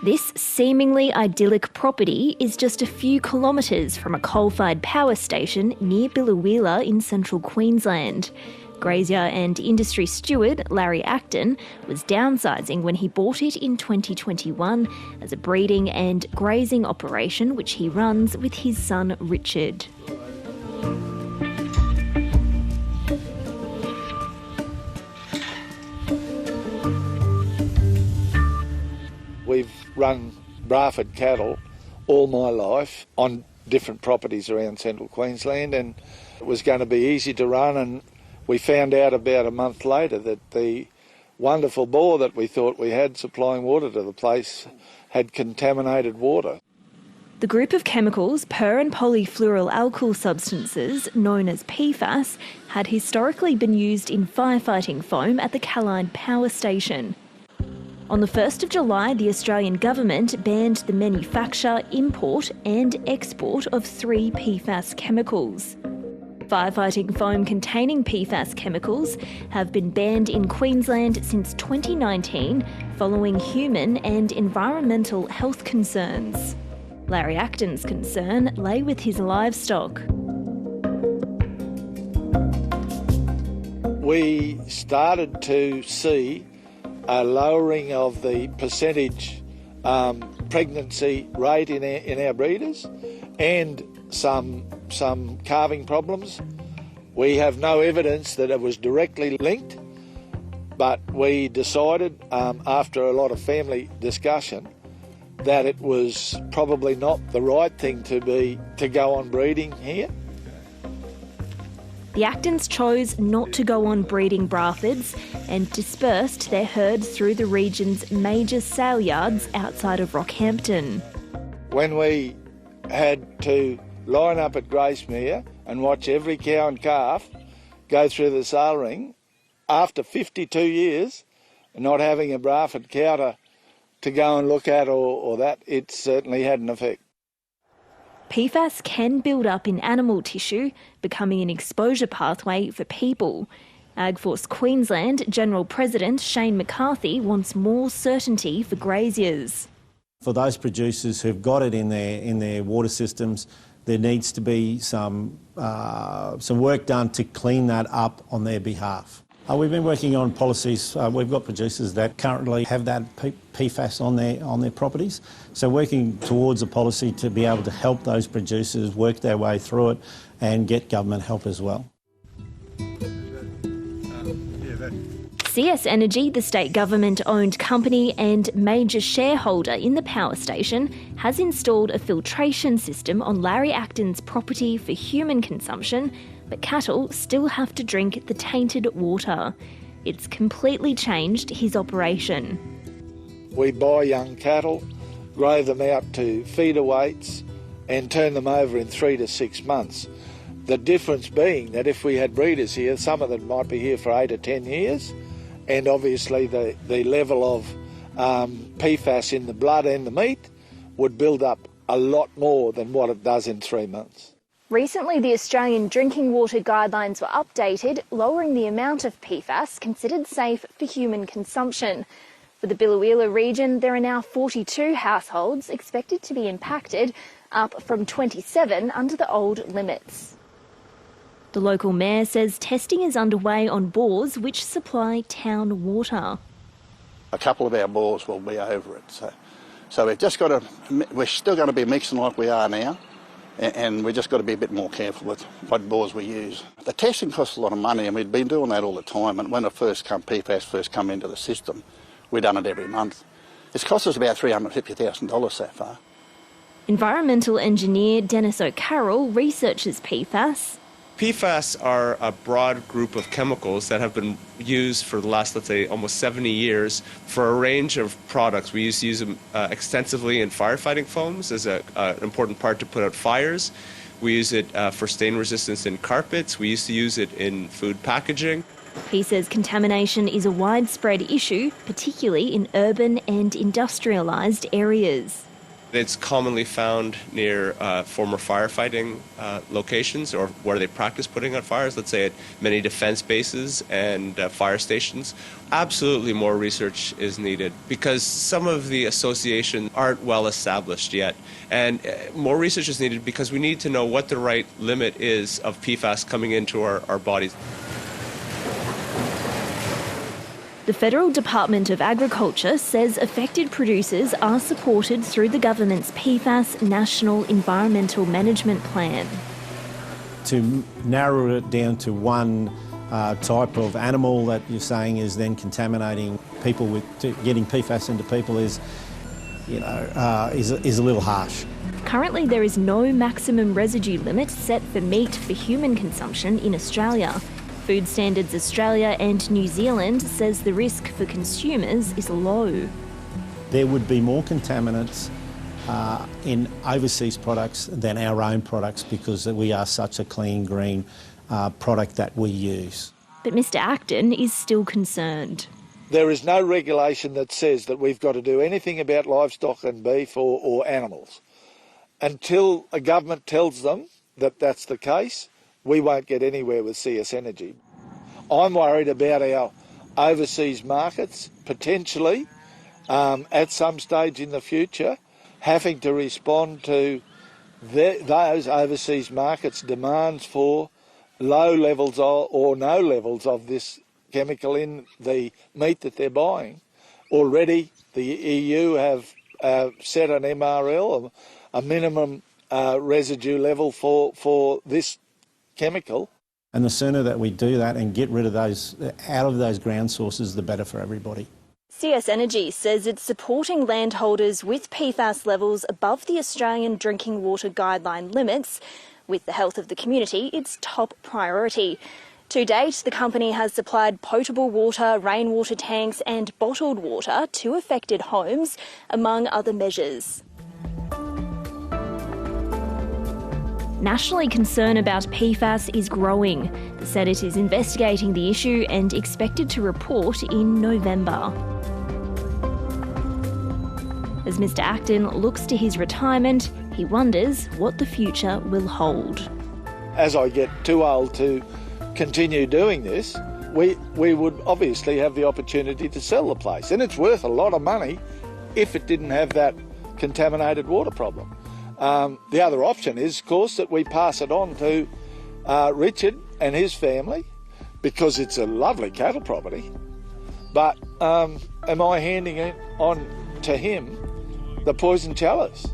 This seemingly idyllic property is just a few kilometres from a coal-fired power station near Biloela in central Queensland. Grazier and industry steward Larry Acton was downsizing when he bought it in 2021 as a breeding and grazing operation which he runs with his son Richard. We've run Bradford cattle all my life on different properties around central Queensland, and it was going to be easy to run, and we found out about a month later that the wonderful bore that we thought we had supplying water to the place had contaminated water. The group of chemicals, per- and polyfluoroalkyl substances, known as PFAS, had historically been used in firefighting foam at the Cattleman power station. On the 1st of July, the Australian government banned the manufacture, import and export of 3 PFAS chemicals. Firefighting foam containing PFAS chemicals have been banned in Queensland since 2019 following human and environmental health concerns. Larry Acton's concern lay with his livestock. We started to see a lowering of the percentage pregnancy rate in our breeders and some calving problems. We have no evidence that it was directly linked, but we decided after a lot of family discussion that it was probably not the right thing to go on breeding here. The Actons chose not to go on breeding Braffords and dispersed their herds through the region's major sale yards outside of Rockhampton. When we had to line up at Gracemere and watch every cow and calf go through the sale ring, after 52 years, not having a Bradford cow to go and look at or that, it certainly had an effect. PFAS can build up in animal tissue, becoming an exposure pathway for people. AgForce Queensland General President Shane McCarthy wants more certainty for graziers. For those producers who've got it in their water systems, there needs to be some work done to clean that up on their behalf. We've been working on policies. We've got producers that currently have that PFAS on their properties. So working towards a policy to be able to help those producers work their way through it and get government help as well. CS Energy, the state government-owned company and major shareholder in the power station, has installed a filtration system on Larry Acton's property for human consumption, but cattle still have to drink the tainted water. It's completely changed his operation. We buy young cattle, grow them out to feeder weights and turn them over in 3 to 6 months. The difference being that if we had breeders here, some of them might be here for 8 or 10 years, and obviously the level of PFAS in the blood and the meat would build up a lot more than what it does in 3 months. Recently, the Australian drinking water guidelines were updated, lowering the amount of PFAS considered safe for human consumption. For the Biloela region, there are now 42 households expected to be impacted, up from 27 under the old limits. The local mayor says testing is underway on bores which supply town water. A couple of our bores will be over it, so we're still going to be mixing like we are now. And we've just got to be a bit more careful with what bores we use. The testing costs a lot of money, and we've been doing that all the time. And when PFAS first come into the system, we've done it every month. It's cost us about $350,000 so far. Environmental engineer Dennis O'Carroll researches PFAS. PFAS are a broad group of chemicals that have been used for the last, let's say, almost 70 years for a range of products. We used to use them extensively in firefighting foams as an important part to put out fires. We use it for stain resistance in carpets. We used to use it in food packaging. He says contamination is a widespread issue, particularly in urban and industrialised areas. It's commonly found near former firefighting locations or where they practice putting out fires, let's say at many defense bases and fire stations. Absolutely more research is needed because some of the associations aren't well established yet. And more research is needed because we need to know what the right limit is of PFAS coming into our bodies. The Federal Department of Agriculture says affected producers are supported through the government's PFAS National Environmental Management Plan. To narrow it down to one type of animal that you're saying is then contaminating people getting PFAS into people is a little harsh. Currently, there is no maximum residue limit set for meat for human consumption in Australia. Food Standards Australia and New Zealand says the risk for consumers is low. There would be more contaminants in overseas products than our own products because we are such a clean, green product that we use. But Mr Acton is still concerned. There is no regulation that says that we've got to do anything about livestock and beef or animals. Until a government tells them that that's the case, we won't get anywhere with CS Energy. I'm worried about our overseas markets, potentially, at some stage in the future, having to respond to those overseas markets' demands for low levels or no levels of this chemical in the meat that they're buying. Already, the EU have set an MRL, a minimum residue level for this chemical. And the sooner that we do that and get rid of those, out of those ground sources, the better for everybody. CS Energy says it's supporting landholders with PFAS levels above the Australian drinking water guideline limits. With the health of the community, its top priority. To date, the company has supplied potable water, rainwater tanks and bottled water to affected homes, among other measures. Nationally, concern about PFAS is growing. The Senate is investigating the issue and expected to report in November. As Mr Acton looks to his retirement, he wonders what the future will hold. As I get too old to continue doing this, we would obviously have the opportunity to sell the place. And it's worth a lot of money if it didn't have that contaminated water problem. The other option is, of course, that we pass it on to Richard and his family because it's a lovely cattle property. But am I handing it on to him, the poison chalice?